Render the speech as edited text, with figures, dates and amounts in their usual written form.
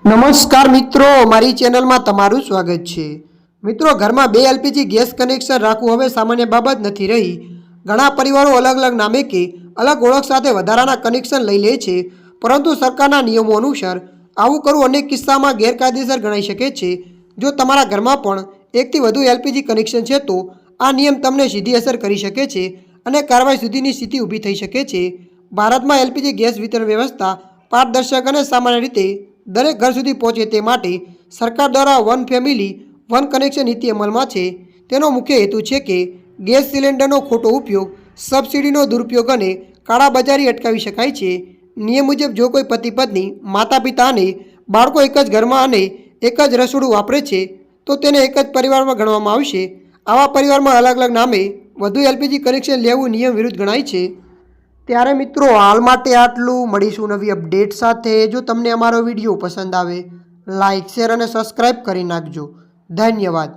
નમસ્કાર મિત્રો, મારી ચેનલમાં તમારું સ્વાગત છે। મિત્રો, ઘરમાં બે એલપીજી ગેસ કનેક્શન રાખવું હવે સામાન્ય બાબત નથી રહી। ઘણા પરિવારો અલગ અલગ નામે કે અલગ ઓળખ સાથે વધારાના કનેક્શન લઈ લે છે, પરંતુ સરકારના નિયમો અનુસાર આવું કરવું અનેક કિસ્સામાં ગેરકાયદેસર ગણાઈ શકે છે। જો તમારા ઘરમાં પણ એકથી વધુ એલપીજી કનેક્શન છે તો આ નિયમ તમને સીધી અસર કરી શકે છે અને કાર્યવાહી સુધીની સ્થિતિ ઊભી થઈ શકે છે। ભારતમાં એલપીજી ગેસ વિતરણ વ્યવસ્થા પારદર્શક અને સામાન્ય રીતે દરેક ઘર સુધી પહોંચે તે માટે સરકાર દ્વારા વન ફેમિલી વન કનેક્શન નીતિ અમલમાં છે। તેનો મુખ્ય હેતુ છે કે ગેસ સિલિન્ડરનો ખોટો ઉપયોગ, સબસિડીનો દુરુપયોગ અને કાળાબજારી અટકાવી શકાય છે। નિયમ મુજબ જો કોઈ પતિ પત્ની, માતા પિતા અને બાળકો એક જ ઘરમાં અને એક જ રસોડું વાપરે છે તો તેને એક જ પરિવારમાં ગણવામાં આવશે। આવા પરિવારમાં અલગ અલગ નામે વધુ એલપીજી કનેક્શન લેવું નિયમ વિરુદ્ધ ગણાય છે। ત્યારે મિત્રો, હાલ માટે આટલું। મળીશું નવી અપડેટ સાથે। જો તમને અમારો વિડીયો પસંદ આવે, લાઇક, શેર અને સબસ્ક્રાઈબ કરી નાખજો। ધન્યવાદ।